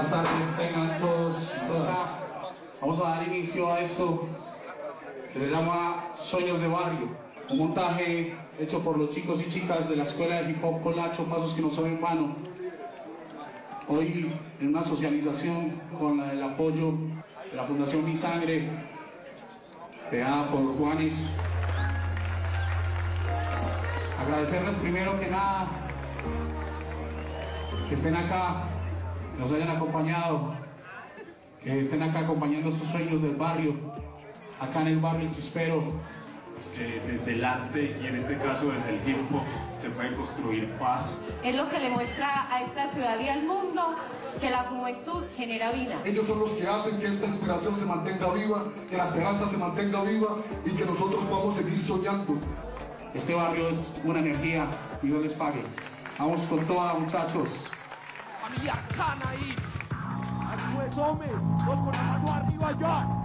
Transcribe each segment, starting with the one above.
Buenas tardes, tengan todos y todas. Vamos a dar inicio a esto que se llama Sueños de Barrio, un montaje hecho por los chicos y chicas de la Escuela de Hip Hop Colacho, Pasos que no son en vano. Hoy en una socialización con el apoyo de la Fundación Mi Sangre, creada por Juanes. Agradecerles primero que nada que estén acá, que nos hayan acompañado, que estén acá acompañando sus sueños del barrio, acá en el barrio El Chispero. Desde el arte y en este caso desde el hip hop se puede construir paz. Es lo que le muestra a esta ciudad y al mundo que la juventud genera vida. Ellos son los que hacen que esta inspiración se mantenga viva, que la esperanza se mantenga viva y que nosotros podamos seguir soñando. Este barrio es una energía y Dios les pague. Vamos con toda, muchachos. Familia Cana ahí. Pues hombre, dos con la mano arriba ya.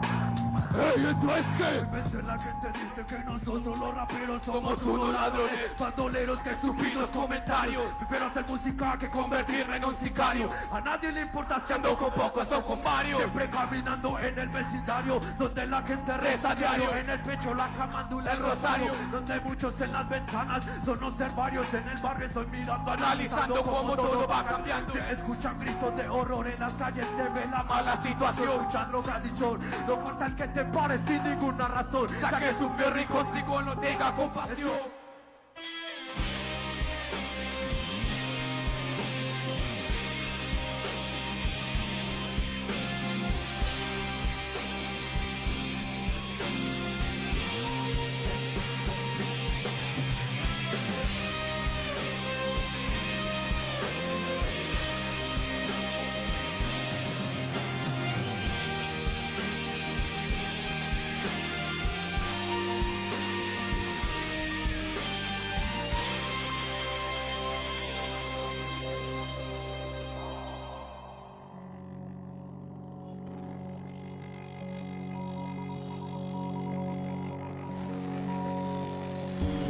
¡Ey, entonces qué! A veces la gente dice que nosotros los raperos somos unos ladrones, bandoleros, que estúpidos comentarios. Prefiero hacer música que convertirme en un sicario. A nadie le importa si ando con pocos o con varios. Siempre caminando en el vecindario, donde la gente reza diario. En el pecho la camándula, el rosario, donde muchos en las ventanas son observarios. En el barrio estoy mirando, analizando cómo todo va cambiando. Se escuchan gritos de horror en las calles, se ve la mala situación. Mucha drogadicción, no falta el que te pare sin ninguna razón. Saque su fierro y contigo no tenga compasión.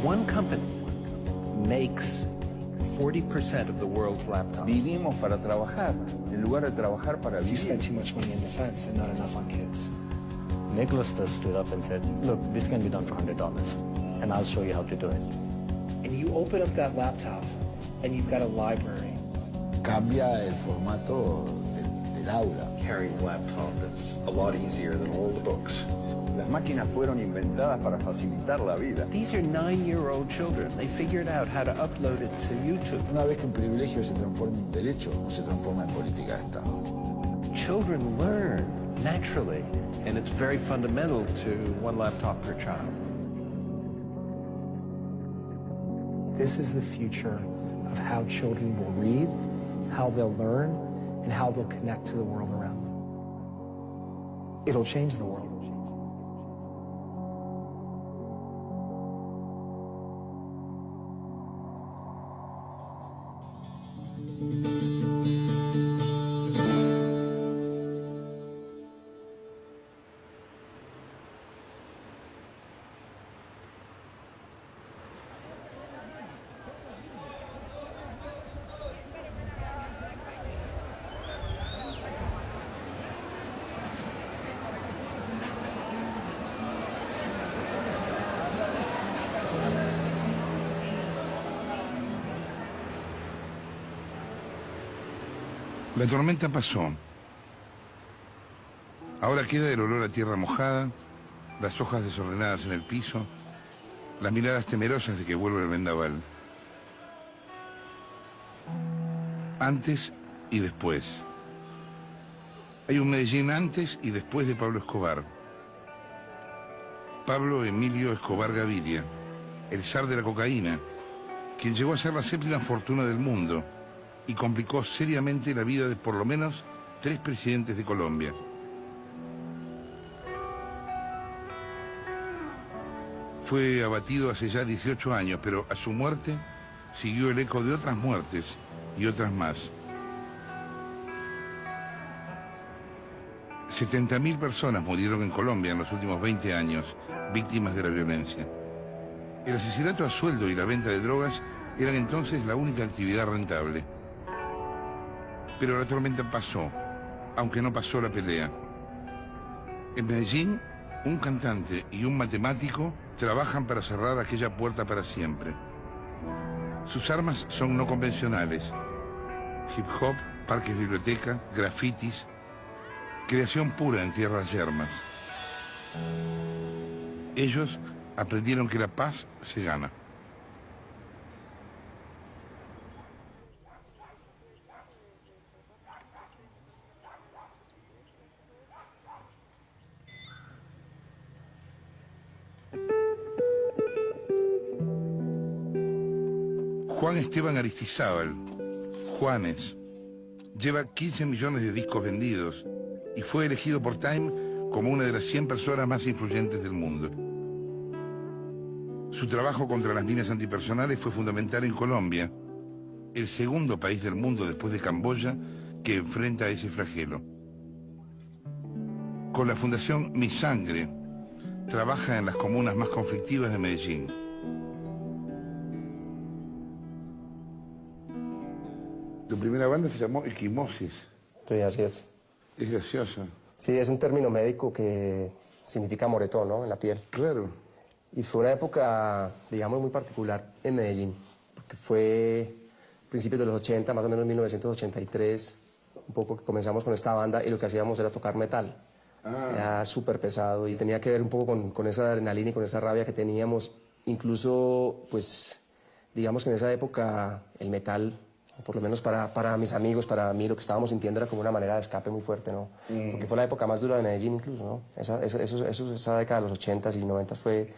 One company makes 40% of the world's laptops. Vivimos para trabajar, en lugar de trabajar para vivir. You spend too much money in defense and not enough on kids. Nicholas just stood up and said, look, this can be done for $100, and I'll show you how to do it. And you open up that laptop, and you've got a library. Cambia el formato del aula. Carrying a laptop is a lot easier than all the books. Las máquinas fueron inventadas para facilitar la vida. These are 9-year-old children. They figured out how to upload it to YouTube. Una vez que un privilegio se transforma en derecho, no se transforma en política de Estado. Children learn naturally, and it's very fundamental to one laptop per child. This is the future of how children will read, how they'll learn, and how they'll connect to the world around them. It'll change the world. La tormenta pasó. Ahora queda el olor a tierra mojada, las hojas desordenadas en el piso, las miradas temerosas de que vuelva el vendaval. Antes y después. Hay un Medellín antes y después de Pablo Escobar. Pablo Emilio Escobar Gaviria, el zar de la cocaína, quien llegó a ser la séptima fortuna del mundo y complicó seriamente la vida de por lo menos 3 presidentes de Colombia. Fue abatido hace ya 18 años, pero a su muerte siguió el eco de otras muertes y otras más. 70.000 personas murieron en Colombia en los últimos 20 años, víctimas de la violencia. El asesinato a sueldo y la venta de drogas eran entonces la única actividad rentable. Pero la tormenta pasó aunque no pasó la pelea. En Medellín, un cantante y un matemático trabajan para cerrar aquella puerta para siempre. Sus armas son no convencionales: hip hop, parques biblioteca, grafitis, creación pura en tierras yermas. Ellos aprendieron que la paz se gana. Juan Esteban Aristizábal, Juanes, lleva 15 millones de discos vendidos y fue elegido por Time como una de las 100 personas más influyentes del mundo. Su trabajo contra las minas antipersonales fue fundamental en Colombia, el segundo país del mundo después de Camboya que enfrenta ese flagelo. Con la Fundación Mi Sangre, trabaja en las comunas más conflictivas de Medellín. Tu primera banda se llamó Equimosis. Sí, así es. Es gracioso. Sí, es un término médico que significa moretón, ¿no? En la piel. Claro. Y fue una época, digamos, muy particular en Medellín, porque fue principios de los 80, más o menos 1983, un poco que comenzamos con esta banda y lo que hacíamos era tocar metal. Era súper pesado y tenía que ver un poco con esa adrenalina y con esa rabia que teníamos. Incluso, pues, digamos que en esa época el metal, por lo menos para mis amigos, para mí, lo que estábamos sintiendo era como una manera de escape muy fuerte, ¿no? Porque fue la época más dura de Medellín incluso, ¿no? Esa década de los 80s y 90s fue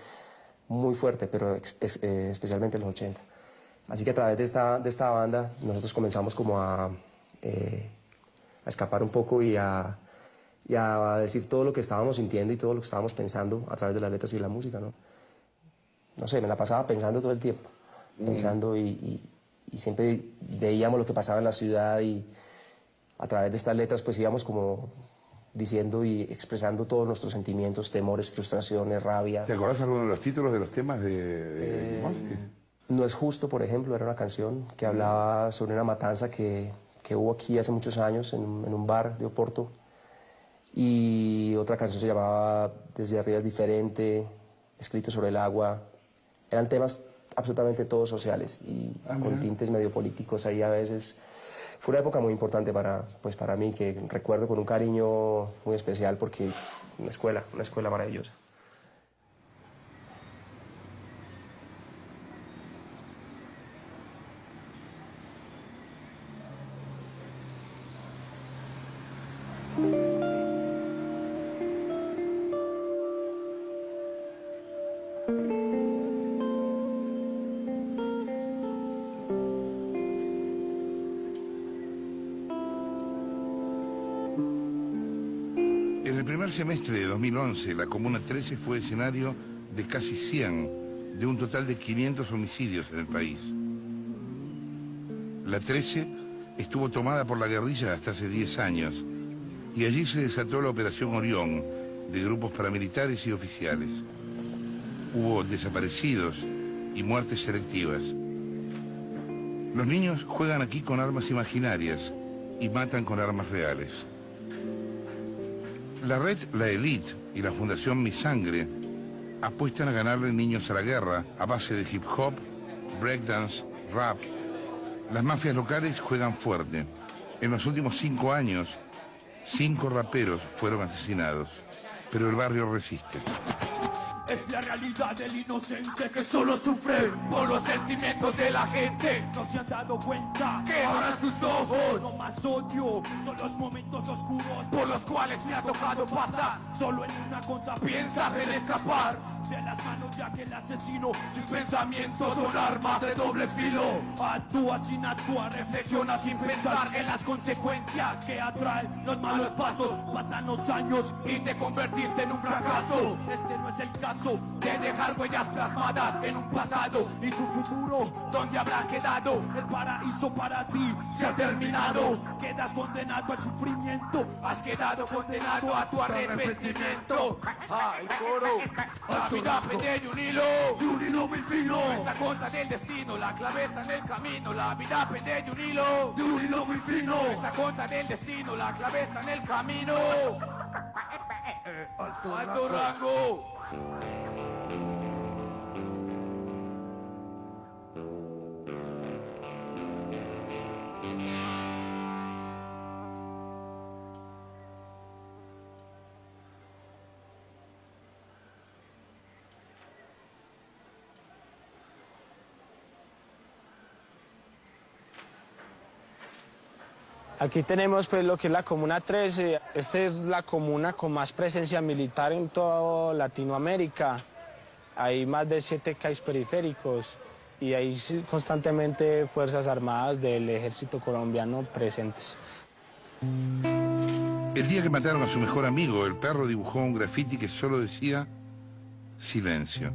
muy fuerte, pero especialmente los 80. Así que a través de esta banda nosotros comenzamos como a escapar un poco y a decir todo lo que estábamos sintiendo y todo lo que estábamos pensando a través de las letras y la música, ¿no? No sé, me la pasaba pensando todo el tiempo, pensando y siempre veíamos lo que pasaba en la ciudad y a través de estas letras pues íbamos como diciendo y expresando todos nuestros sentimientos, temores, frustraciones, rabia. ¿Te acordás alguno de los títulos de los temas de Equimosis? No es justo, por ejemplo, era una canción que hablaba sobre una matanza que hubo aquí hace muchos años en un bar de Oporto. Y otra canción se llamaba Desde arriba es diferente, Escrito sobre el agua. Eran temas absolutamente todos sociales y con tintes medio políticos ahí a veces. Fue una época muy importante para mí, que recuerdo con un cariño muy especial porque una escuela maravillosa. En el primer semestre de 2011, la Comuna 13 fue escenario de casi 100, de un total de 500 homicidios en el país. La 13 estuvo tomada por la guerrilla hasta hace 10 años, y allí se desató la Operación Orión, de grupos paramilitares y oficiales. Hubo desaparecidos y muertes selectivas. Los niños juegan aquí con armas imaginarias y matan con armas reales. La red La Elite y la Fundación Mi Sangre apuestan a ganarle niños a la guerra a base de hip hop, breakdance, rap. Las mafias locales juegan fuerte. En los últimos 5 años, 5 raperos fueron asesinados, pero el barrio resiste. Es la realidad del inocente que solo sufre por los sentimientos de la gente. No se han dado cuenta que abran sus ojos. No más odio, son los momentos oscuros por los cuales me ha tocado pasar. Solo en una cosa piensas en escapar de las manos de aquel asesino. Sus pensamientos son armas de doble filo. Actúa sin actuar, reflexiona sin pensar en las consecuencias que atraen los malos pasos. Pasan los años y te convertiste en un fracaso. Este no es el caso. compromiso de dejar huellas plasmadas en un pasado y tu futuro, ¿dónde habrá quedado? El paraíso para ti se ha terminado. Quedas condenado al sufrimiento, has quedado condenado a tu arrepentimiento. El coro, la vida pende de un hilo muy fino. Esa conta del destino, la clave está en el camino. La vida pende de un hilo muy fino. Esa conta del destino, la clave está en el camino. Alto rango. Aquí tenemos pues lo que es la Comuna 13. Esta es la comuna con más presencia militar en toda Latinoamérica. Hay más de 7 CAIs periféricos y hay constantemente fuerzas armadas del ejército colombiano presentes. El día que mataron a su mejor amigo, el perro dibujó un grafiti que solo decía silencio.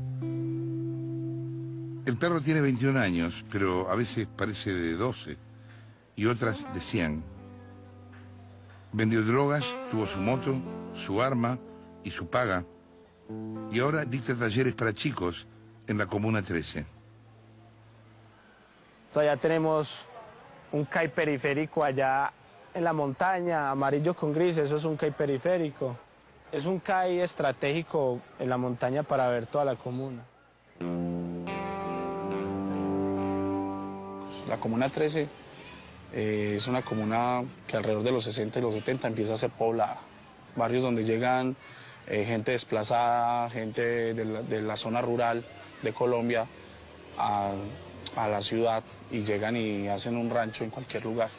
El perro tiene 21 años, pero a veces parece de 12 y otras de 100. Vendió drogas, tuvo su moto, su arma y su paga. Y ahora dicta talleres para chicos en la Comuna 13. Todavía tenemos un CAI periférico allá en la montaña, amarillo con gris, eso es un CAI periférico. Es un CAI estratégico en la montaña para ver toda la comuna. La Comuna 13 es una comuna que alrededor de los 60 y los 70 empieza a ser poblada. Barrios donde llegan gente desplazada, gente de la zona rural de Colombia a la ciudad y llegan y hacen un rancho en cualquier lugar.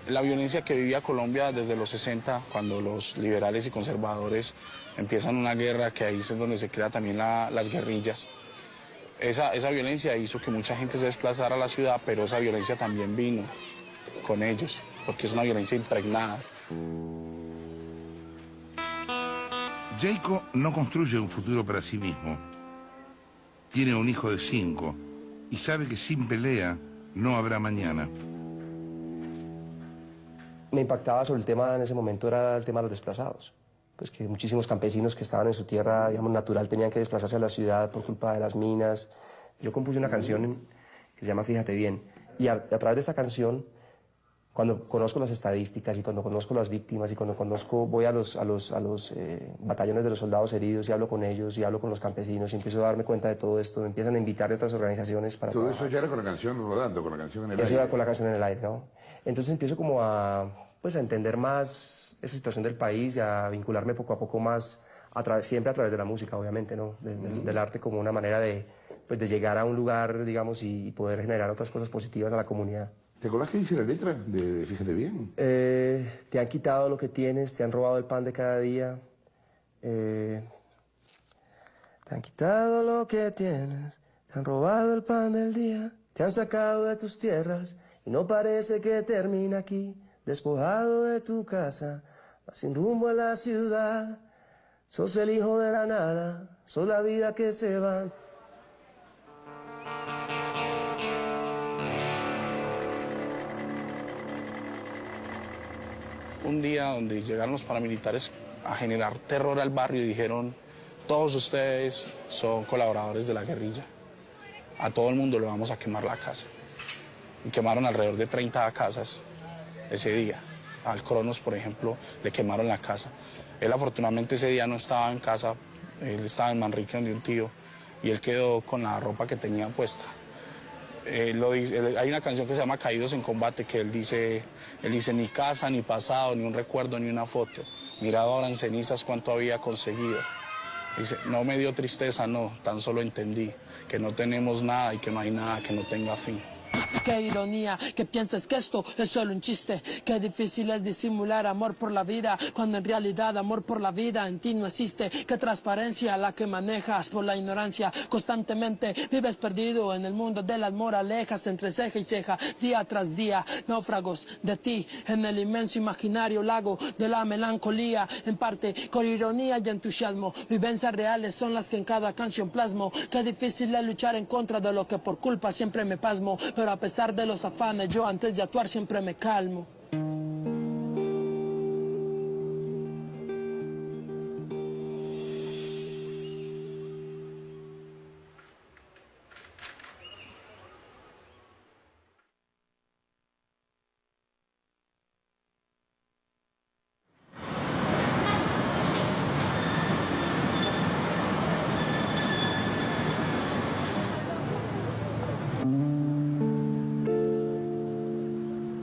La violencia que vivía Colombia desde los 60, cuando los liberales y conservadores empiezan una guerra, que ahí es donde se crea también las guerrillas. Esa violencia hizo que mucha gente se desplazara a la ciudad, pero esa violencia también vino con ellos, porque es una violencia impregnada. Jacob no construye un futuro para sí mismo. Tiene un hijo de 5 y sabe que sin pelea no habrá mañana. Me impactaba sobre el tema en ese momento era el tema de los desplazados. Pues que muchísimos campesinos que estaban en su tierra, digamos, natural, tenían que desplazarse a la ciudad por culpa de las minas. Yo compuse una canción que se llama Fíjate Bien. Y a través de esta canción, cuando conozco las estadísticas y cuando conozco las víctimas y cuando voy a los batallones de los soldados heridos y hablo con ellos y hablo con los campesinos y empiezo a darme cuenta de todo esto, me empiezan a invitar de otras organizaciones para todo eso ya era con la canción rodando, con la canción en el aire. Eso era con la canción en el aire, ¿no? Entonces empiezo como a entender más esa situación del país y a vincularme poco a poco más, siempre a través de la música, obviamente, ¿no? Del arte como una manera de llegar a un lugar, digamos, y poder generar otras cosas positivas a la comunidad. ¿Te acordás qué dice la letra de Fíjate Bien? Te han quitado lo que tienes, te han robado el pan de cada día. Te han quitado lo que tienes, te han robado el pan del día. Te han sacado de tus tierras y no parece que termina aquí. Despojado de tu casa, vas sin rumbo a la ciudad. Sos el hijo de la nada, sos la vida que se va. Un día donde llegaron los paramilitares a generar terror al barrio y dijeron: todos ustedes son colaboradores de la guerrilla, a todo el mundo le vamos a quemar la casa. Y quemaron alrededor de 30 casas ese día. Al Cronos, por ejemplo, le quemaron la casa. Él afortunadamente ese día no estaba en casa, él estaba en Manrique donde un tío, y él quedó con la ropa que tenía puesta. Hay una canción que se llama Caídos en Combate, que él dice ni casa, ni pasado, ni un recuerdo, ni una foto. Mirado ahora en cenizas cuánto había conseguido. Dice, no me dio tristeza, no, tan solo entendí que no tenemos nada y que no hay nada que no tenga fin. Qué ironía que pienses que esto es solo un chiste. Qué difícil es disimular amor por la vida, cuando en realidad amor por la vida en ti no existe. Qué transparencia la que manejas por la ignorancia. Constantemente vives perdido en el mundo de las moralejas, entre ceja y ceja, día tras día. Náufragos de ti en el inmenso imaginario lago de la melancolía, en parte con ironía y entusiasmo. Vivencias reales son las que en cada canción plasmo. Qué difícil es luchar en contra de lo que por culpa siempre me pasmo, pero a pesar de los afanes yo antes de actuar siempre me calmo.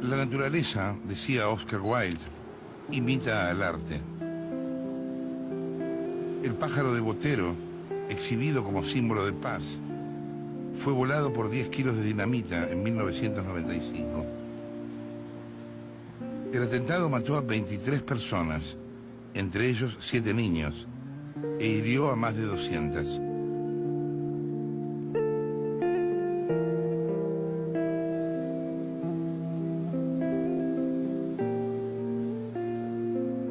La naturaleza, decía Oscar Wilde, imita al arte. El pájaro de Botero, exhibido como símbolo de paz, fue volado por 10 kilos de dinamita en 1995. El atentado mató a 23 personas, entre ellos 7 niños, e hirió a más de 200.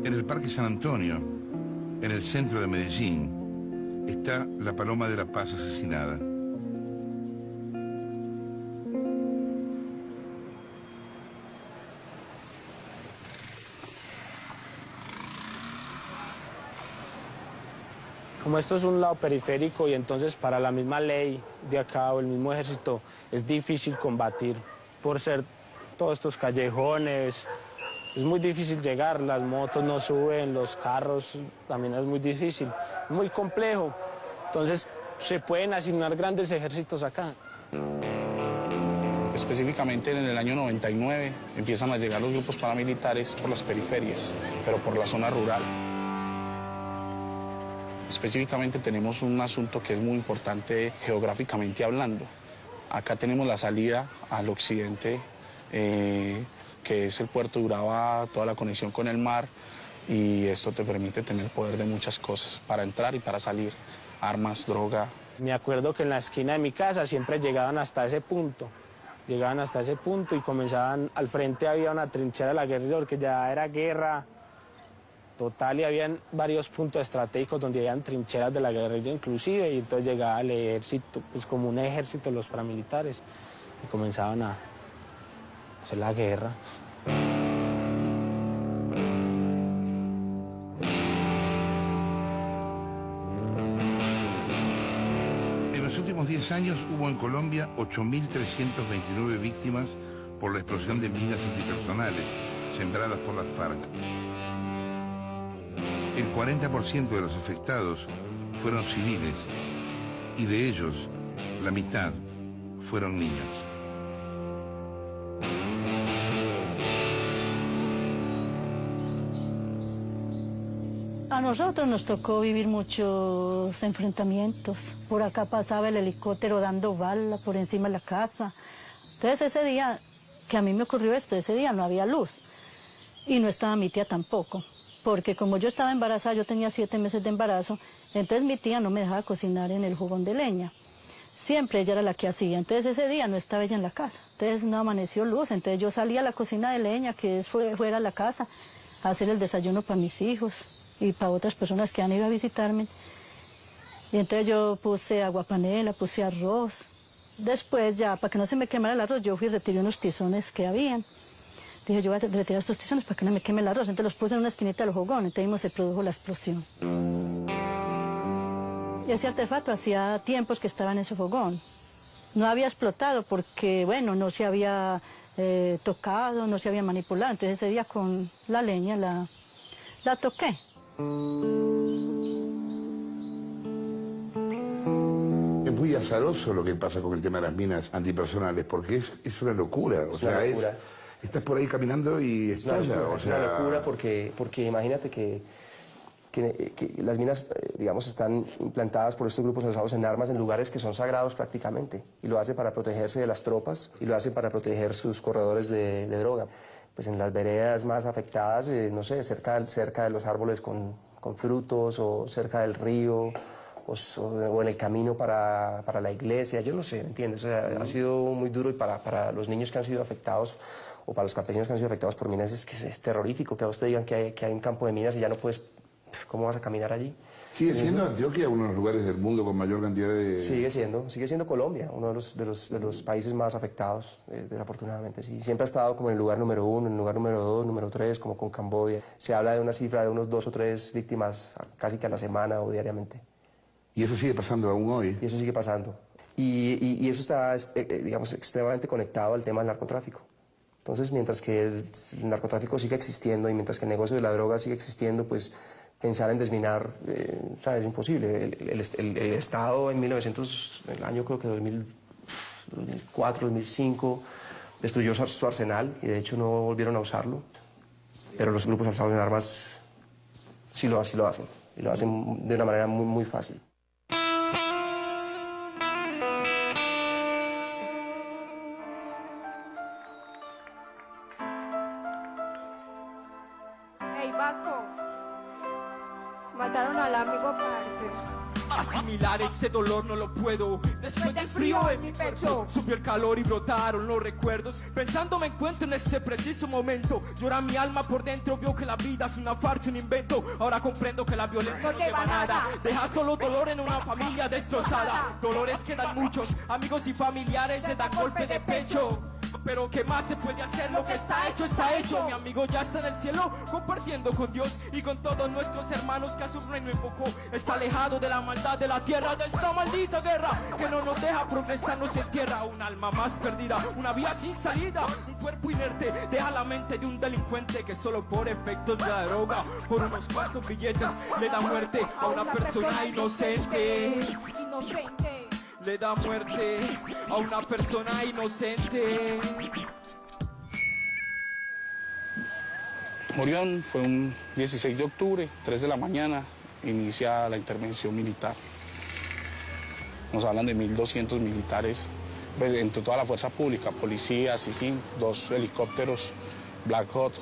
En el Parque San Antonio, en el centro de Medellín, está la Paloma de la Paz asesinada. Como esto es un lado periférico y entonces para la misma ley de acá o el mismo ejército es difícil combatir por ser todos estos callejones. Es muy difícil llegar, las motos no suben, los carros también es muy difícil, muy complejo. Entonces se pueden asignar grandes ejércitos acá. Específicamente en el año 99 empiezan a llegar los grupos paramilitares por las periferias, pero por la zona rural. Específicamente tenemos un asunto que es muy importante geográficamente hablando. Acá tenemos la salida al occidente, que es el puerto de Urabá, toda la conexión con el mar, y esto te permite tener poder de muchas cosas, para entrar y para salir, armas, droga. Me acuerdo que en la esquina de mi casa siempre llegaban hasta ese punto. Llegaban hasta ese punto y comenzaban, al frente había una trinchera de la guerrilla, porque ya era guerra total y habían varios puntos estratégicos donde habían trincheras de la guerrilla inclusive, y entonces llegaba el ejército, pues como un ejército de los paramilitares, y comenzaban a hacer la guerra. En los últimos 10 años hubo en Colombia 8.329 víctimas por la explosión de minas antipersonales sembradas por las FARC. El 40% de los afectados fueron civiles y de ellos la mitad fueron niños. A nosotros nos tocó vivir muchos enfrentamientos. Por acá pasaba el helicóptero dando bala por encima de la casa. Entonces ese día que a mí me ocurrió esto, ese día no había luz. Y no estaba mi tía tampoco. Porque como yo estaba embarazada, yo tenía 7 meses de embarazo, entonces mi tía no me dejaba cocinar en el fogón de leña. Siempre ella era la que hacía. Entonces ese día no estaba ella en la casa. Entonces no amaneció luz. Entonces yo salía a la cocina de leña, que es fuera de la casa, a hacer el desayuno para mis hijos y para otras personas que han ido a visitarme. Y entonces yo puse aguapanela, puse arroz. Después ya, para que no se me quemara el arroz, yo fui y retiré unos tizones que habían. Dije, yo voy a retirar estos tizones para que no me queme el arroz. Entonces los puse en una esquinita del fogón, entonces mismo se produjo la explosión. Y ese artefacto hacía tiempos que estaba en ese fogón. No había explotado porque, bueno, no se había tocado, no se había manipulado. Entonces ese día con la leña la toqué. Es muy azaroso lo que pasa con el tema de las minas antipersonales, porque es una locura. O sea, estás por ahí caminando y estalla. Es una locura porque imagínate que que las minas, digamos, están implantadas por estos grupos alzados en armas en lugares que son sagrados prácticamente, y lo hacen para protegerse de las tropas, y lo hacen para proteger sus corredores de droga. Pues en las veredas más afectadas, no sé, cerca de los árboles con frutos, o cerca del río, o en el camino para la iglesia, yo no sé, ¿me entiendes? O sea, ha sido muy duro, y para los niños que han sido afectados, o para los campesinos que han sido afectados por minas, es terrorífico que a vos te digan que hay un campo de minas y ya no puedes. ¿Cómo vas a caminar allí? ¿Sigue siendo Antioquia uno de los lugares del mundo con mayor cantidad de...? Sigue siendo Colombia, uno de los países más afectados, desafortunadamente. Sí. Siempre ha estado como en el lugar número 1, en el lugar número 2, número 3, como con Camboya. Se habla de una cifra de unos 2 o 3 víctimas casi que a la semana o diariamente. ¿Y eso sigue pasando aún hoy? Y eso sigue pasando. Y eso está, digamos, extremadamente conectado al tema del narcotráfico. Entonces, mientras que el narcotráfico siga existiendo, y mientras que el negocio de la droga sigue existiendo, pues pensar en desminar, ¿sabes? Es imposible. El Estado en el año creo que 2004, 2005, destruyó su arsenal, y de hecho no volvieron a usarlo. Pero los grupos alzados en armas sí lo hacen, y lo hacen de una manera muy, muy fácil. Mataron al amigo parce. Asimilar este dolor no lo puedo. Después del frío en mi pecho subió el calor y brotaron los recuerdos. Pensando me encuentro en este preciso momento. Llora mi alma por dentro, veo que la vida es una farsa, un invento. Ahora comprendo que la violencia no lleva a nada. Deja solo dolor en una familia destrozada. Dolores que dan muchos, amigos y familiares se dan golpe de pecho. Pero ¿qué más se puede hacer? Lo que está hecho, está hecho. Mi amigo ya está en el cielo, compartiendo con Dios y con todos nuestros hermanos que a su reino invocó. Está alejado de la maldad de la tierra, de esta maldita guerra que no nos deja progresar, nos entierra. Un alma más perdida, una vía sin salida, un cuerpo inerte, deja la mente de un delincuente que solo por efectos de la droga, por unos cuantos billetes, le da muerte a una persona inocente. Le da muerte a una persona inocente. Morión fue un 16 de octubre, 3 de la mañana, inicia la intervención militar. Nos hablan de 1.200 militares, pues, entre toda la fuerza pública, policía, civil, 2 helicópteros Black Hawk,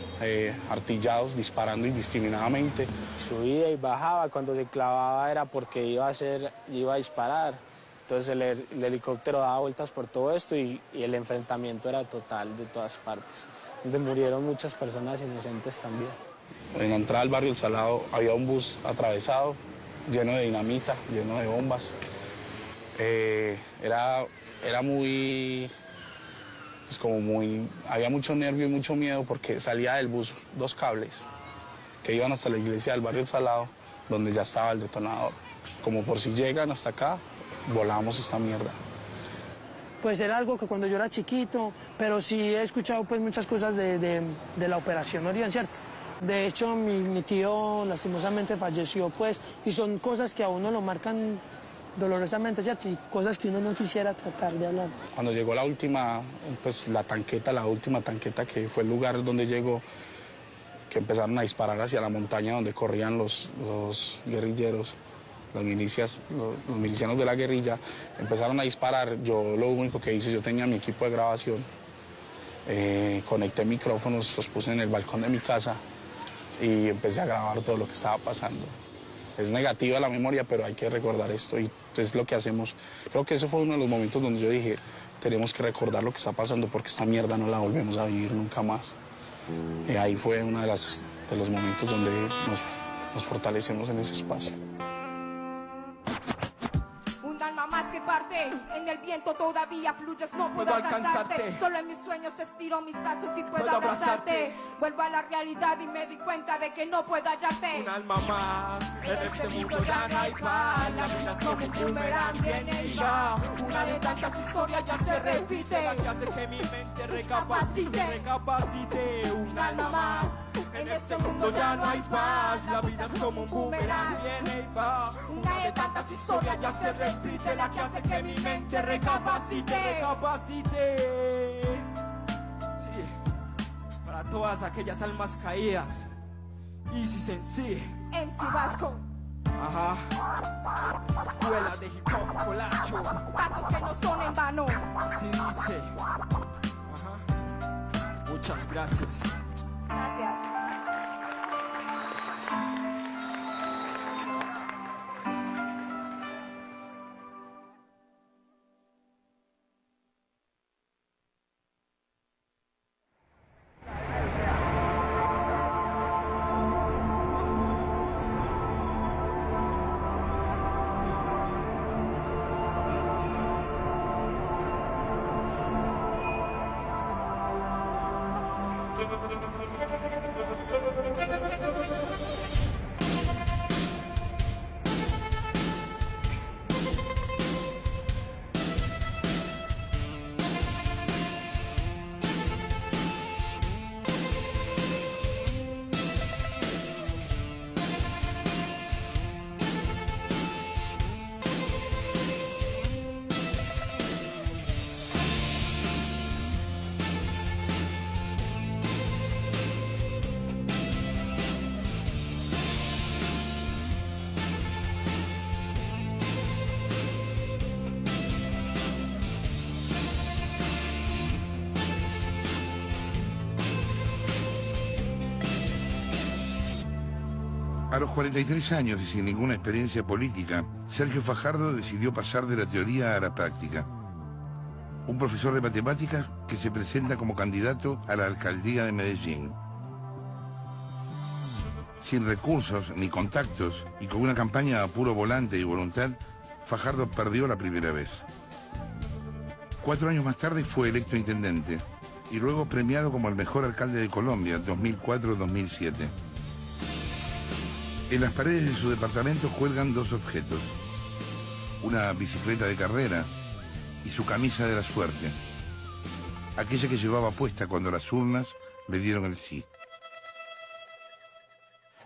artillados, disparando indiscriminadamente. Subía y bajaba, cuando se clavaba era porque iba a disparar. Entonces el helicóptero daba vueltas por todo esto, y el enfrentamiento era total de todas partes, donde murieron muchas personas inocentes también. En la entrada al barrio El Salado había un bus atravesado, lleno de dinamita, lleno de bombas. Era muy, pues había mucho nervio y mucho miedo, porque salía del bus 2 cables que iban hasta la iglesia del barrio El Salado, donde ya estaba el detonador. Como por si llegan hasta acá, volamos esta mierda. Pues era algo que cuando yo era chiquito, pero sí he escuchado pues muchas cosas de la Operación Orión, ¿cierto? De hecho, mi tío lastimosamente falleció, pues, y son cosas que a uno lo marcan dolorosamente, ¿cierto? Y cosas que uno no quisiera tratar de hablar. Cuando llegó la última, pues la última tanqueta, que fue el lugar donde llegó, que empezaron a disparar hacia la montaña donde corrían los guerrilleros, los milicianos de la guerrilla, empezaron a disparar. Yo lo único que hice, yo tenía mi equipo de grabación, conecté micrófonos, los puse en el balcón de mi casa y empecé a grabar todo lo que estaba pasando. Es negativa la memoria, pero hay que recordar esto, y es lo que hacemos. Creo que eso fue uno de los momentos donde yo dije, tenemos que recordar lo que está pasando, porque esta mierda no la volvemos a vivir nunca más. Y ahí fue uno de los momentos donde nos fortalecemos en ese espacio. Más que parte, en el viento todavía fluyes, no puedo alcanzarte. Solo en mis sueños estiro mis brazos y puedo abrazarte. Vuelvo a la realidad y me di cuenta de que no puedo hallarte. Un alma más, en este mundo ya no hay paz. La vida es como un boomerang, viene y va. Una de tantas historias ya se repite, la que hace que mi mente recapacite. Un alma más, en este mundo ya no hay paz. La vida es como un boomerang, viene y va. Una de tantas historias ya se repite, la que hace que mi mente recapacite. Sí, para todas aquellas almas caídas Easy Sensei. MC Vasco. Ajá. Escuela de hip hop Colacho. Pasos que no son en vano. Así dice. Ajá. Muchas gracias. Gracias. A los 43 años y sin ninguna experiencia política, Sergio Fajardo decidió pasar de la teoría a la práctica. Un profesor de matemáticas que se presenta como candidato a la alcaldía de Medellín. Sin recursos ni contactos y con una campaña a puro volante y voluntad, Fajardo perdió la primera vez. 4 años más tarde fue electo intendente y luego premiado como el mejor alcalde de Colombia, 2004-2007. En las paredes de su departamento cuelgan 2 objetos: una bicicleta de carrera y su camisa de la suerte, aquella que llevaba puesta cuando las urnas le dieron el sí.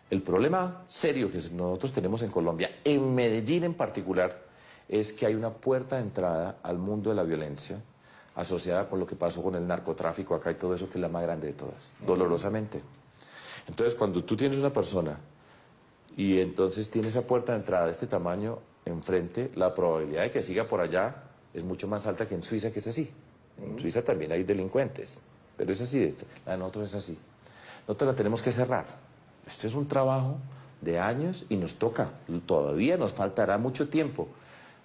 El problema serio que nosotros tenemos en Colombia, en Medellín en particular, es que hay una puerta de entrada al mundo de la violencia asociada con lo que pasó con el narcotráfico acá y todo eso, que es la más grande de todas, dolorosamente. Entonces, cuando tú tienes una persona y entonces tiene esa puerta de entrada de este tamaño enfrente, la probabilidad de que siga por allá es mucho más alta que en Suiza, que es así. En Suiza también hay delincuentes, pero es así, la de nosotros es así. Nosotros la tenemos que cerrar. Este es un trabajo de años y nos toca, todavía nos faltará mucho tiempo.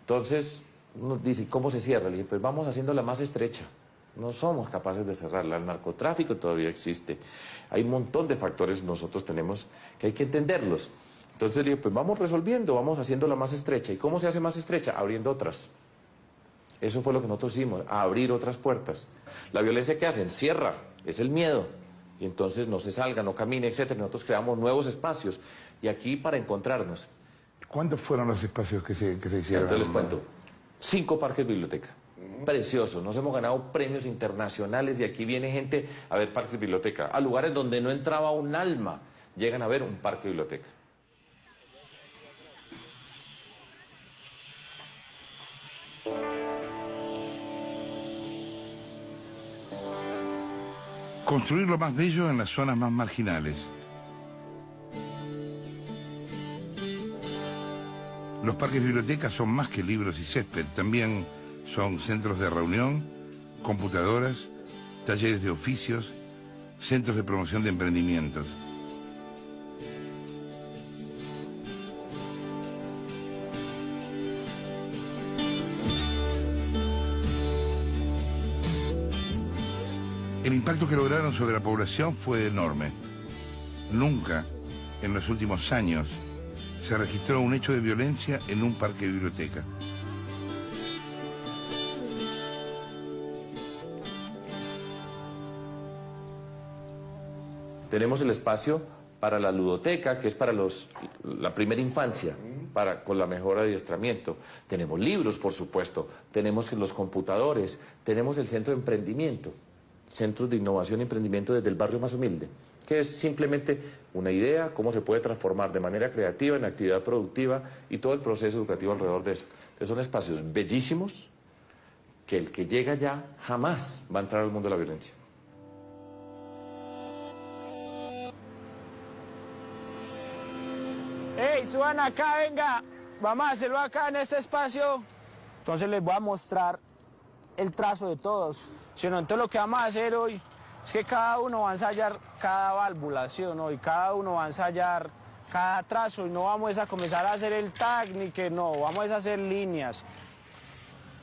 Entonces, uno dice, ¿cómo se cierra? Le dije, pues vamos haciéndola más estrecha. No somos capaces de cerrarla. El narcotráfico todavía existe. Hay un montón de factores nosotros tenemos que hay que entenderlos. Entonces le dije, pues vamos resolviendo, vamos haciéndola más estrecha. ¿Y cómo se hace más estrecha? Abriendo otras. Eso fue lo que nosotros hicimos, abrir otras puertas. La violencia que hacen, cierra, es el miedo. Y entonces no se salga, no camine, etc. Nosotros creamos nuevos espacios. Y aquí para encontrarnos. ¿Cuántos fueron los espacios que se hicieron? Entonces les cuento. 5 parques biblioteca. Preciosos. Nos hemos ganado premios internacionales y aquí viene gente a ver parques biblioteca. A lugares donde no entraba un alma, llegan a ver un parque biblioteca. Construir lo más bello en las zonas más marginales. Los parques bibliotecas son más que libros y césped, también son centros de reunión, computadoras, talleres de oficios, centros de promoción de emprendimientos. El impacto que lograron sobre la población fue enorme. Nunca, en los últimos años, se registró un hecho de violencia en un parque biblioteca. Tenemos el espacio para la ludoteca, que es para la primera infancia, con la mejora de adiestramiento. Tenemos libros, por supuesto, tenemos los computadores, tenemos el centro de emprendimiento, centros de innovación y emprendimiento desde el barrio más humilde, que es simplemente una idea, cómo se puede transformar de manera creativa en actividad productiva y todo el proceso educativo alrededor de eso. Entonces son espacios bellísimos que el que llega allá jamás va a entrar al mundo de la violencia. Hey, suban acá, venga. Vamos a hacerlo acá en este espacio. Entonces les voy a mostrar el trazo de todos. ¿Sí o no? Entonces lo que vamos a hacer hoy es que cada uno va a ensayar cada válvula, ¿sí o no? Y cada uno va a ensayar cada trazo y no vamos a comenzar a hacer el tag ni que no, vamos a hacer líneas.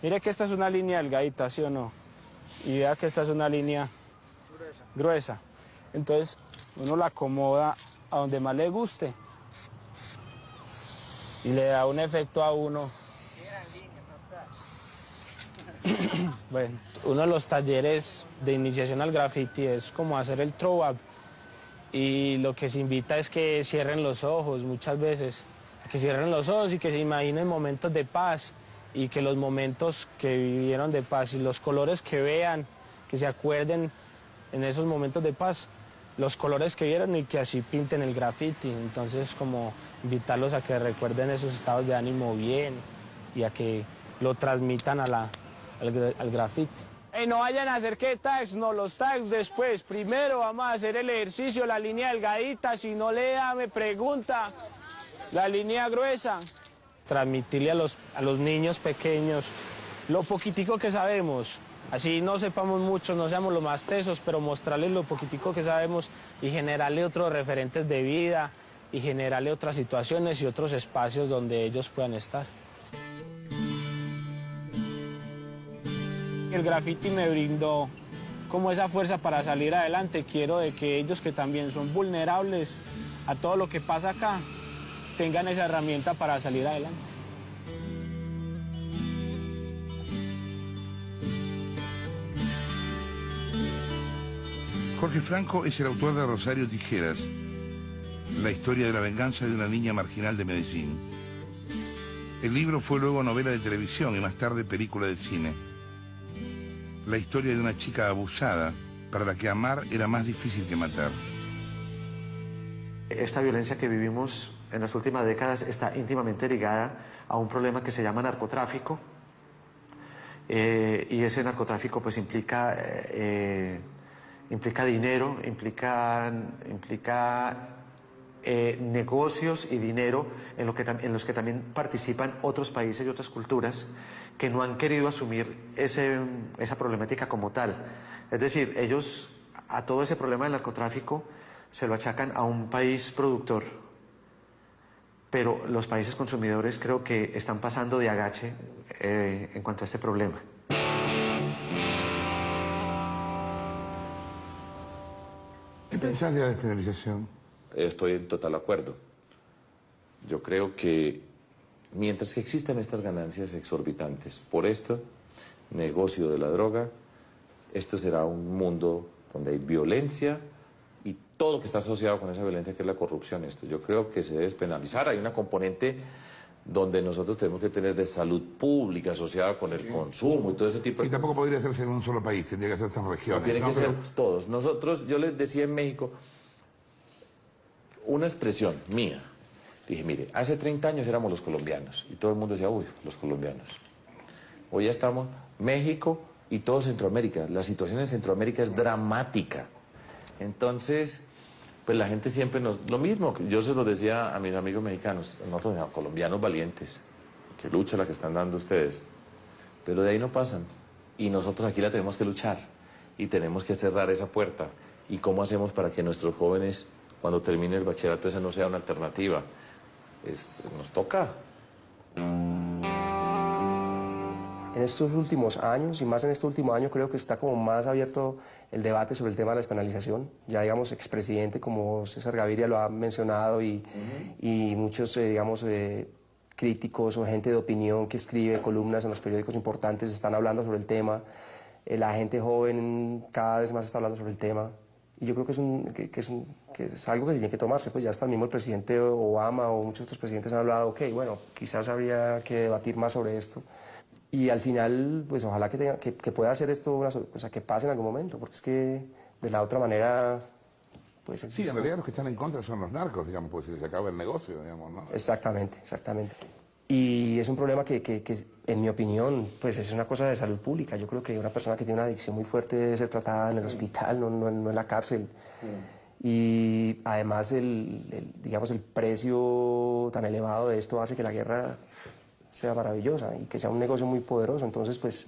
Mire que esta es una línea delgadita, ¿sí o no? Y vea que esta es una línea gruesa. Entonces uno la acomoda a donde más le guste y le da un efecto a uno. Bueno, uno de los talleres de iniciación al graffiti es como hacer el throw up y lo que se invita es que cierren los ojos muchas veces, que cierren los ojos y que se imaginen momentos de paz y que los momentos que vivieron de paz y los colores que vean, que se acuerden en esos momentos de paz, los colores que vieron y que así pinten el graffiti. Entonces como invitarlos a que recuerden esos estados de ánimo bien y a que lo transmitan al graffiti. Hey, no vayan a hacer que tags, no, los tags después. Primero vamos a hacer el ejercicio, la línea delgadita, si no le da, me pregunta, la línea gruesa. Transmitirle a los niños pequeños lo poquitico que sabemos. Así no sepamos mucho, no seamos los más tesos, pero mostrarles lo poquitico que sabemos y generarle otros referentes de vida y generarle otras situaciones y otros espacios donde ellos puedan estar. El graffiti me brindó como esa fuerza para salir adelante. Quiero de que ellos que también son vulnerables a todo lo que pasa acá, tengan esa herramienta para salir adelante. Jorge Franco es el autor de Rosario Tijeras, la historia de la venganza de una niña marginal de Medellín. El libro fue luego novela de televisión y más tarde película de cine. La historia de una chica abusada para la que amar era más difícil que matar. Esta violencia que vivimos en las últimas décadas está íntimamente ligada a un problema que se llama narcotráfico. Y ese narcotráfico pues implica dinero, implica negocios y dinero en los que también participan otros países y otras culturas que no han querido asumir esa problemática como tal. Es decir, ellos a todo ese problema del narcotráfico se lo achacan a un país productor, pero los países consumidores creo que están pasando de agache en cuanto a este problema. ¿Qué pensás de la despenalización? Estoy en total acuerdo. Yo creo que mientras que existan estas ganancias exorbitantes por esto, negocio de la droga, esto será un mundo donde hay violencia y todo lo que está asociado con esa violencia, que es la corrupción. Yo creo que se debe despenalizar. Hay una componente donde nosotros tenemos que tener de salud pública asociada con el consumo y todo ese tipo de... Sí, tampoco podría hacerse en un solo país, tendría que hacerse en regiones. Tienen que ser todos. Nosotros, yo les decía en México, una expresión mía. Dije, mire, hace 30 años éramos los colombianos y todo el mundo decía, uy, los colombianos. Hoy ya estamos México y todo Centroamérica. La situación en Centroamérica es dramática. Entonces, pues la gente siempre lo mismo, yo se lo decía a mis amigos mexicanos, nosotros colombianos valientes, que lucha la que están dando ustedes, pero de ahí no pasan. Y nosotros aquí la tenemos que luchar y tenemos que cerrar esa puerta. ¿Y cómo hacemos para que nuestros jóvenes, cuando termine el bachillerato, esa no sea una alternativa? Nos toca. En estos últimos años, y más en este último año, creo que está como más abierto el debate sobre el tema de la despenalización. Ya, digamos, expresidente como César Gaviria lo ha mencionado y muchos, digamos, críticos o gente de opinión que escribe columnas en los periódicos importantes están hablando sobre el tema. La gente joven cada vez más está hablando sobre el tema. Y yo creo que es algo que tiene que tomarse, pues ya hasta mismo el presidente Obama o muchos otros presidentes han hablado, ok, bueno, quizás habría que debatir más sobre esto. Y al final, pues ojalá que pueda hacer esto, o sea, que pase en algún momento, porque es que de la otra manera, pues... Sí, en realidad los que están en contra son los narcos, digamos, porque se les acaba el negocio, digamos, ¿no? Exactamente, exactamente. Y es un problema que, en mi opinión, pues es una cosa de salud pública. Yo creo que una persona que tiene una adicción muy fuerte debe ser tratada en el hospital, no en la cárcel. Y además digamos, el precio tan elevado de esto hace que la guerra sea maravillosa y que sea un negocio muy poderoso. Entonces, pues...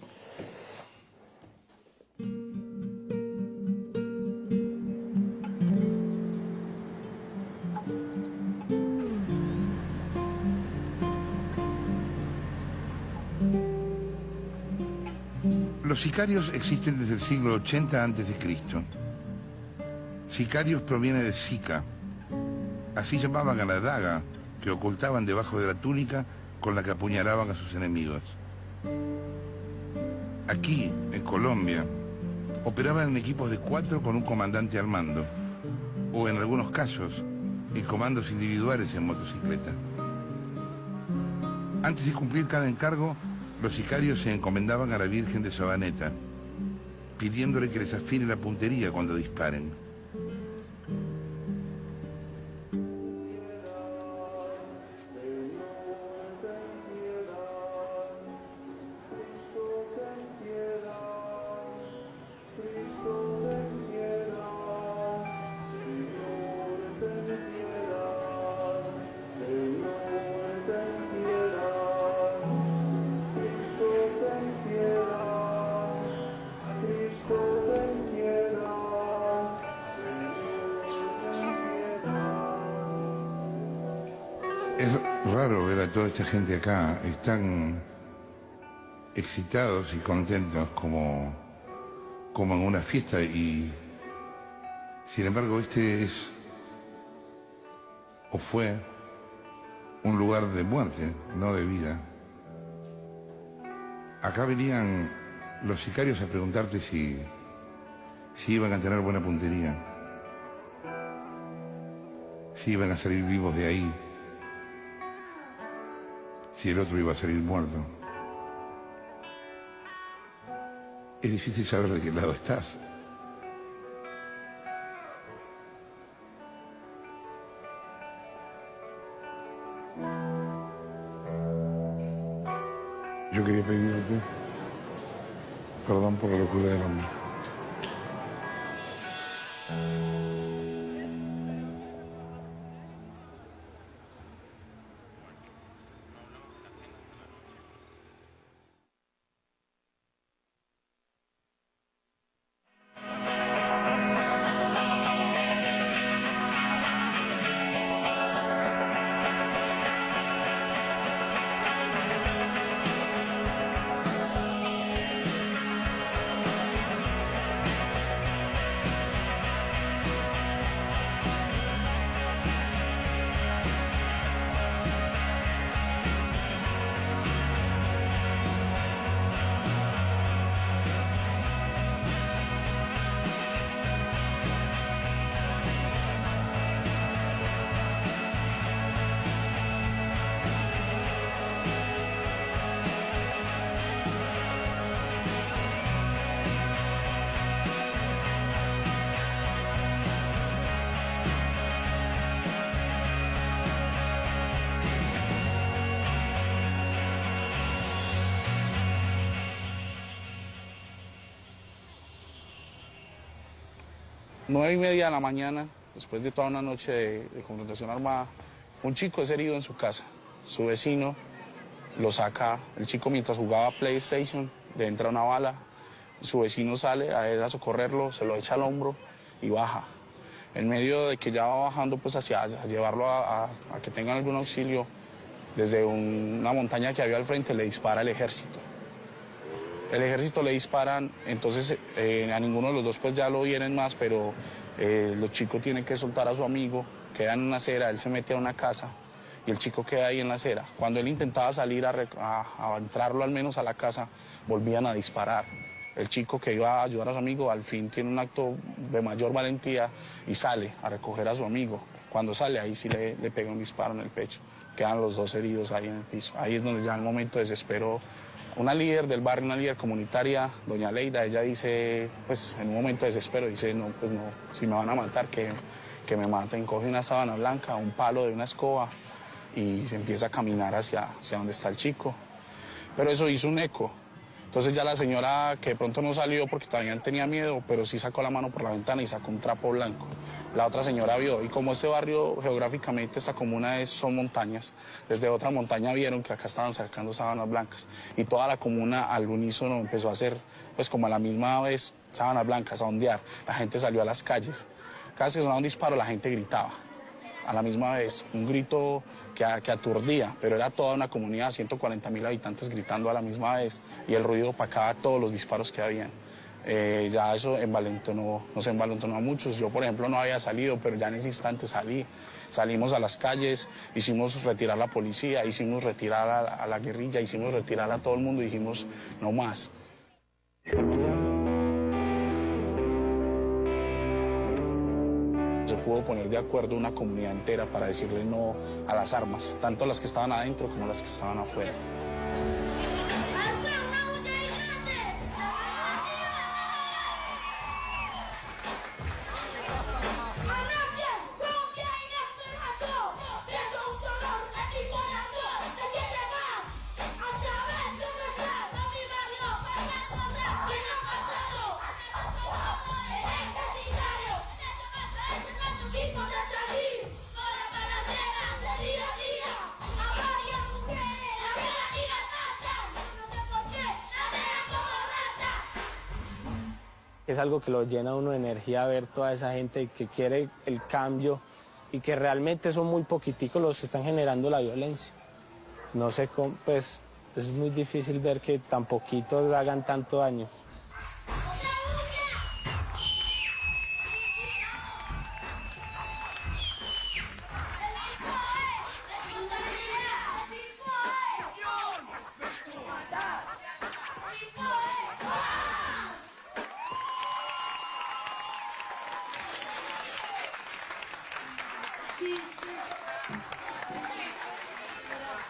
Los sicarios existen desde el siglo 80 a.C. Sicarios proviene de sica. Así llamaban a la daga que ocultaban debajo de la túnica con la que apuñalaban a sus enemigos. Aquí, en Colombia, operaban en equipos de 4 con un comandante al mando, o en algunos casos, en comandos individuales en motocicleta. Antes de cumplir cada encargo, los sicarios se encomendaban a la Virgen de Sabaneta, pidiéndole que les afine la puntería cuando disparen. Es raro ver a toda esta gente acá, están excitados y contentos como en una fiesta, y sin embargo este es o fue un lugar de muerte, no de vida. Acá venían los sicarios a preguntarte si iban a tener buena puntería, si iban a salir vivos de ahí, si el otro iba a salir muerto. Es difícil saber de qué lado estás. Yo quería pedirte perdón por la locura del hombre. Nueve y media de la mañana, después de toda una noche de confrontación armada, un chico es herido en su casa. Su vecino lo saca, el chico mientras jugaba PlayStation, le entra una bala, su vecino sale a él a socorrerlo, se lo echa al hombro y baja. En medio de que ya va bajando pues a llevarlo a que tengan algún auxilio, desde una montaña que había al frente le dispara el ejército. El ejército le disparan, entonces a ninguno de los dos pues ya lo vienen más, pero los chicos tienen que soltar a su amigo, queda en una acera, él se mete a una casa y el chico queda ahí en la acera. Cuando él intentaba salir a entrarlo al menos a la casa, volvían a disparar. El chico que iba a ayudar a su amigo al fin tiene un acto de mayor valentía y sale a recoger a su amigo. Cuando sale ahí sí le pega un disparo en el pecho. Quedan los dos heridos ahí en el piso. Ahí es donde ya en el momento de desespero, una líder del barrio, una líder comunitaria, doña Leida, ella dice, pues en un momento de desespero, dice, no, pues no, si me van a matar, que me maten. Coge una sábana blanca, un palo de una escoba y se empieza a caminar hacia donde está el chico. Pero eso hizo un eco Entonces ya la señora, que de pronto no salió porque todavía tenía miedo, pero sí sacó la mano por la ventana y sacó un trapo blanco. La otra señora vio, y como este barrio geográficamente, esta comuna son montañas, desde otra montaña vieron que acá estaban sacando sábanas blancas. Y toda la comuna al unísono empezó a hacer, pues como a la misma vez, sábanas blancas, a ondear. La gente salió a las calles. Cada vez que sonaba un disparo, la gente gritaba. A la misma vez, un grito que aturdía, pero era toda una comunidad, 140.000 habitantes gritando a la misma vez, y el ruido opacaba todos los disparos que habían. Ya eso nos envalentonó a muchos. Yo, por ejemplo, no había salido, pero ya en ese instante salimos a las calles, hicimos retirar a la policía, hicimos retirar a la guerrilla, hicimos retirar a todo el mundo y dijimos, no más. Se pudo poner de acuerdo una comunidad entera para decirle no a las armas, tanto las que estaban adentro como las que estaban afuera. Es algo que lo llena a uno de energía ver toda esa gente que quiere el cambio y que realmente son muy poquiticos los que están generando la violencia. No sé cómo, pues es muy difícil ver que tan poquitos hagan tanto daño.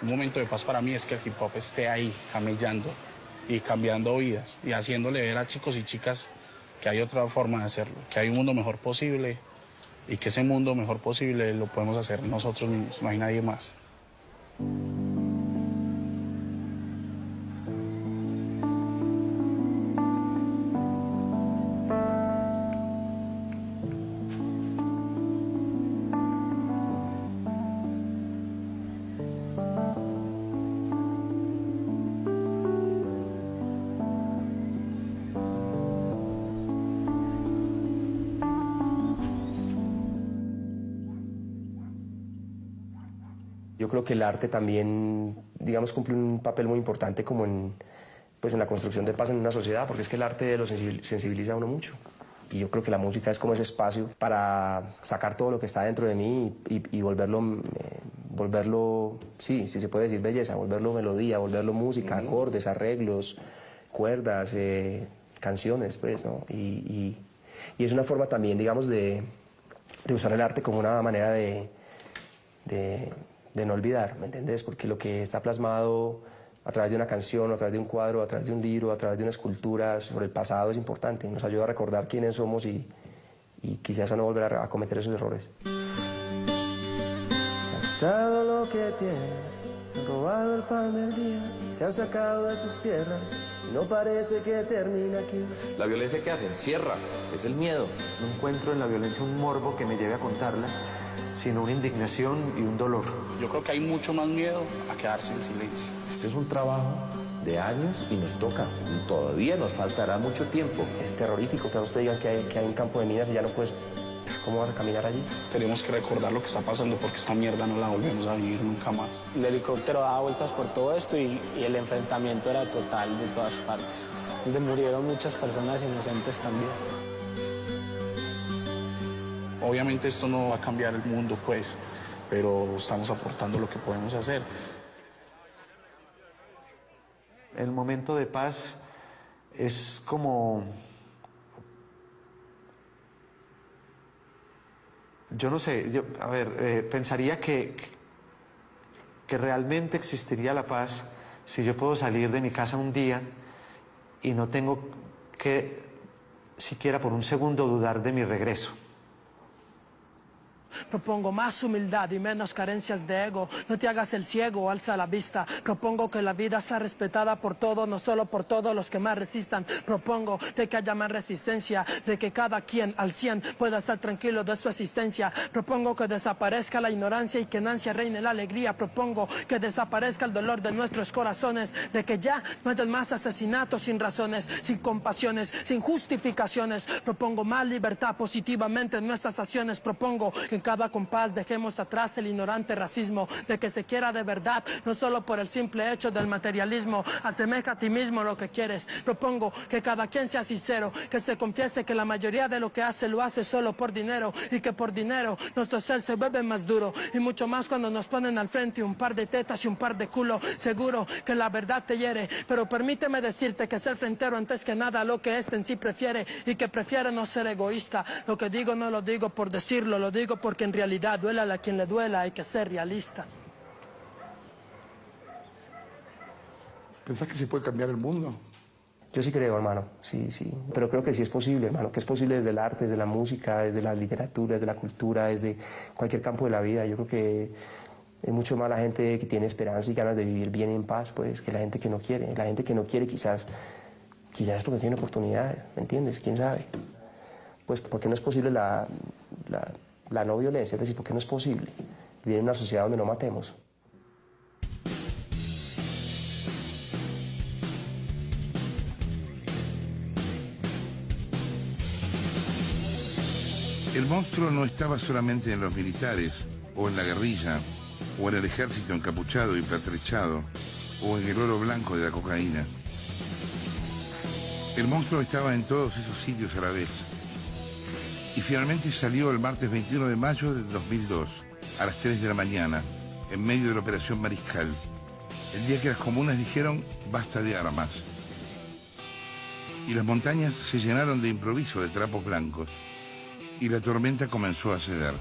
Un momento de paz para mí es que el hip hop esté ahí, camellando y cambiando vidas y haciéndole ver a chicos y chicas que hay otra forma de hacerlo, que hay un mundo mejor posible y que ese mundo mejor posible lo podemos hacer nosotros mismos, no hay nadie más. Yo creo que el arte también, digamos, cumple un papel muy importante como en la construcción de paz en una sociedad, porque es que el arte lo sensibiliza a uno mucho. Y yo creo que la música es como ese espacio para sacar todo lo que está dentro de mí y volverlo, sí, si se puede decir belleza, volverlo melodía, volverlo música, acordes, arreglos, cuerdas, canciones, pues, ¿no? Y es una forma también, digamos, de usar el arte como una manera de no olvidar, ¿me entendés? Porque lo que está plasmado a través de una canción, a través de un cuadro, a través de un libro, a través de una escultura sobre el pasado es importante, nos ayuda a recordar quiénes somos y quizás a no volver a cometer esos errores. Todo lo que tienes, te han robado el pan del día, te han sacado de tus tierras y no parece que termine aquí. ¿La violencia qué hace? Encierra, es el miedo. No encuentro en la violencia un morbo que me lleve a contarla, sino una indignación y un dolor. Yo creo que hay mucho más miedo a quedarse en silencio. Este es un trabajo de años y nos toca. Y todavía nos faltará mucho tiempo. Es terrorífico que a usted digan que hay un campo de minas y ya no puedes... ¿Cómo vas a caminar allí? Tenemos que recordar lo que está pasando porque esta mierda no la volvemos a vivir nunca más. El helicóptero daba vueltas por todo esto y el enfrentamiento era total de todas partes, donde murieron muchas personas inocentes también. Obviamente esto no va a cambiar el mundo, pues, pero estamos aportando lo que podemos hacer. El momento de paz es como... Yo no sé, pensaría que realmente existiría la paz si yo puedo salir de mi casa un día y no tengo que siquiera por un segundo dudar de mi regreso. Propongo más humildad y menos carencias de ego. No te hagas el ciego, alza la vista. Propongo que la vida sea respetada por todos, no solo por todos los que más resistan. Propongo de que haya más resistencia, de que cada quien al 100 pueda estar tranquilo de su existencia. Propongo que desaparezca la ignorancia y que en ansia reine la alegría. Propongo que desaparezca el dolor de nuestros corazones, de que ya no haya más asesinatos sin razones, sin compasiones, sin justificaciones. Propongo más libertad positivamente en nuestras acciones. Propongo que en cada compás dejemos atrás el ignorante racismo, de que se quiera de verdad, no solo por el simple hecho del materialismo. Asemeja a ti mismo lo que quieres. Propongo que cada quien sea sincero, que se confiese que la mayoría de lo que hace lo hace solo por dinero, y que por dinero nuestro ser se vuelve más duro, y mucho más cuando nos ponen al frente un par de tetas y un par de culo. Seguro que la verdad te hiere, pero permíteme decirte que ser frentero antes que nada lo que este en sí prefiere, y que prefiere no ser egoísta. Lo que digo no lo digo por decirlo, lo digo porque en realidad duela a quien le duela, hay que ser realista. ¿Pensás que se puede cambiar el mundo? Yo sí creo, hermano, sí, pero creo que sí es posible, hermano, que es posible desde el arte, desde la música, desde la literatura, desde la cultura, desde cualquier campo de la vida. Yo creo que es mucho más la gente que tiene esperanza y ganas de vivir bien en paz, pues, que la gente que no quiere. La gente que no quiere quizás es porque tiene oportunidades, ¿me entiendes? ¿Quién sabe? Pues porque no es posible la no violencia, es decir, porque no es posible vivir en una sociedad donde no matemos. El monstruo no estaba solamente en los militares, o en la guerrilla, o en el ejército encapuchado y pertrechado, o en el oro blanco de la cocaína. El monstruo estaba en todos esos sitios a la vez. Y finalmente salió el martes 21 de mayo del 2002, a las 3 de la mañana, en medio de la Operación Mariscal, el día que las comunas dijeron basta de armas. Y las montañas se llenaron de improviso de trapos blancos, y la tormenta comenzó a ceder.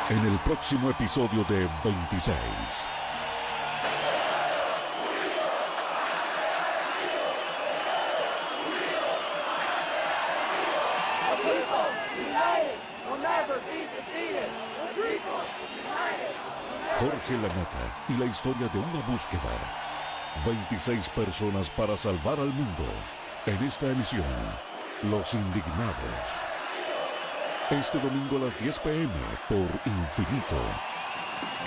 En el próximo episodio de 26. Jorge Lanata y la historia de una búsqueda. 26 personas para salvar al mundo. En esta emisión, Los Indignados. Este domingo a las 10 p.m. por Infinito.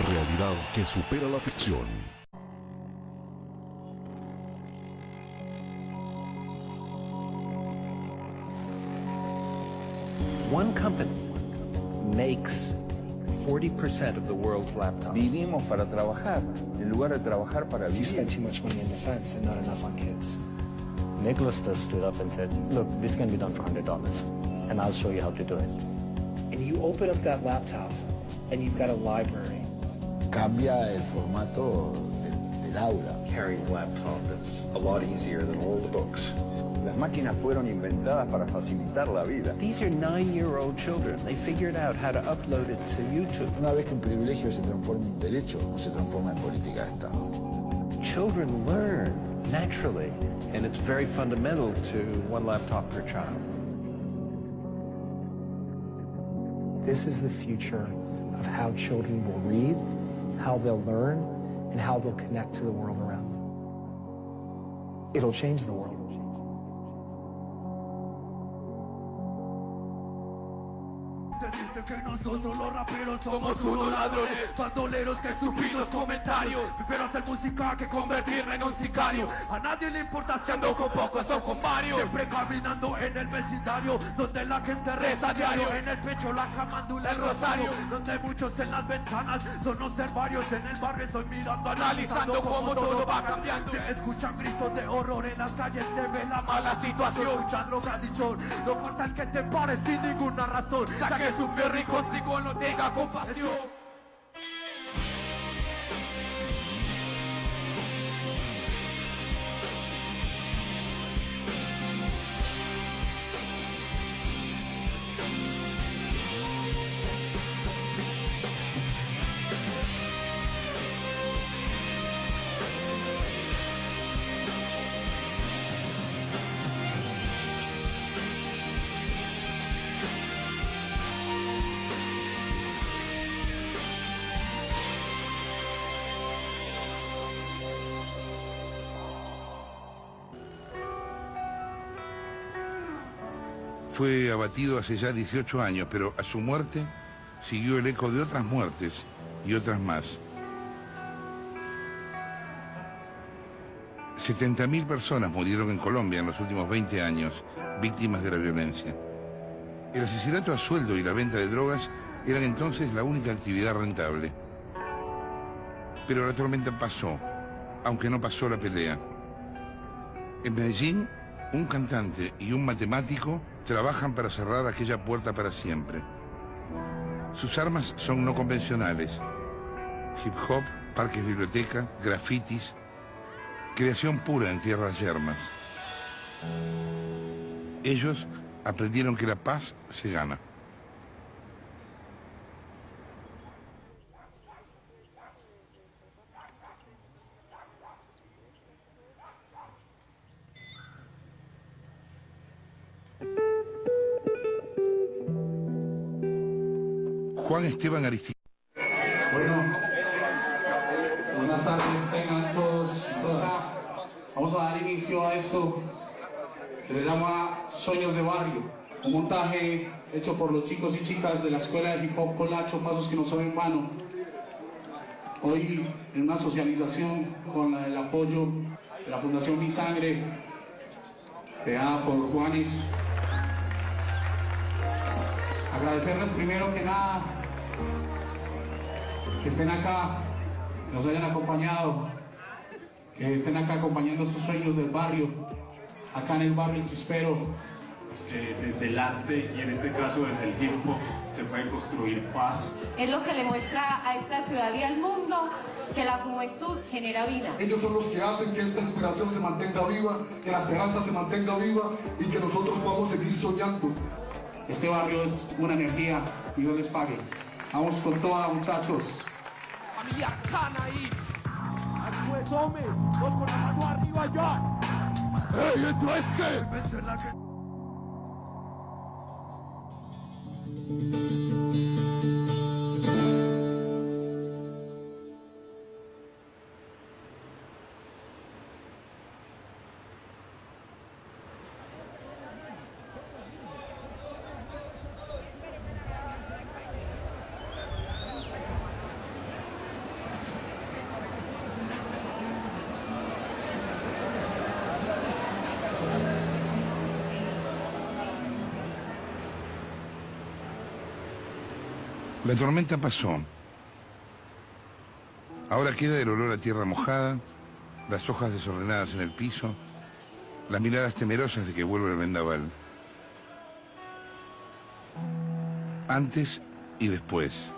Realidad que supera la ficción. One company makes 40% of the world's laptops. Vivimos para trabajar, en lugar de trabajar para vivir. You spend too much money on defense and not enough on kids. Nicholas just stood up and said, look, this can be done for $100, and I'll show you how to do it. And you open up that laptop, and you've got a library. Cambia el formato del aula. Carrying a laptop is a lot easier than all the books. Las máquinas fueron inventadas para facilitar la vida. These are 9-year-old children. They figured out how to upload it to YouTube. Una vez que un privilegio se transforma en derecho, no se transforma en política de Estado. Children learn naturally, and it's very fundamental to one laptop per child. This is the future of how children will read, how they'll learn, and how they'll connect to the world around them. It'll change the world. Dicen que nosotros los raperos somos unos ladrones, bandoleros, que estúpidos comentarios. Prefiero hacer música que convertirme en un sicario. A nadie le importa si ando con pocos o con varios. Siempre caminando en el vecindario, donde la gente reza a diario. En el pecho la camándula, el rosario, donde muchos en las ventanas son los varios. En el barrio estoy mirando, analizando cómo todo va cambiando. Se escuchan gritos de horror en las calles, se ve la mala situación. Mucha drogadicción, no falta el que te pare sin ninguna razón. Saque su ferry contigo, no tenga compasión. Fue abatido hace ya 18 años, pero a su muerte siguió el eco de otras muertes y otras más. 70.000 personas murieron en Colombia en los últimos 20 años, víctimas de la violencia. El asesinato a sueldo y la venta de drogas eran entonces la única actividad rentable. Pero la tormenta pasó, aunque no pasó la pelea. En Medellín, un cantante y un matemático trabajan para cerrar aquella puerta para siempre. Sus armas son no convencionales: hip hop, parques biblioteca, grafitis, creación pura en tierras yermas. Ellos aprendieron que la paz se gana. Juan Esteban Aristizábal. Bueno, buenas tardes, tengan todos y todas. Vamos a dar inicio a esto que se llama Sueños de Barrio, un montaje hecho por los chicos y chicas de la Escuela de Hip Hop Colacho, pasos que no son en vano. Hoy, en una socialización con el apoyo de la Fundación Mi Sangre, creada por Juanes. Agradecerles primero que nada que estén acá, que nos hayan acompañado, que estén acá acompañando sus sueños del barrio, acá en el barrio El Chispero. Desde el arte y en este caso desde el hip hop se puede construir paz. Es lo que le muestra a esta ciudad y al mundo que la juventud genera vida. Ellos son los que hacen que esta inspiración se mantenga viva, que la esperanza se mantenga viva y que nosotros podamos seguir soñando. Este barrio es una energía y Dios les pague. Vamos con toda, muchachos. Familia Canaí. Pues hombre, dos con la mano arriba ya. ¡Ey, entonces qué! La tormenta pasó. Ahora queda el olor a tierra mojada, las hojas desordenadas en el piso, las miradas temerosas de que vuelva el vendaval. Antes y después.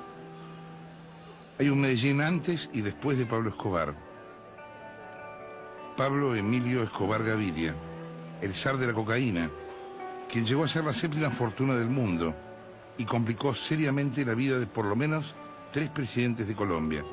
Hay un Medellín antes y después de Pablo Escobar. Pablo Emilio Escobar Gaviria, el zar de la cocaína, quien llegó a ser la séptima fortuna del mundo y complicó seriamente la vida de por lo menos 3 presidentes de Colombia.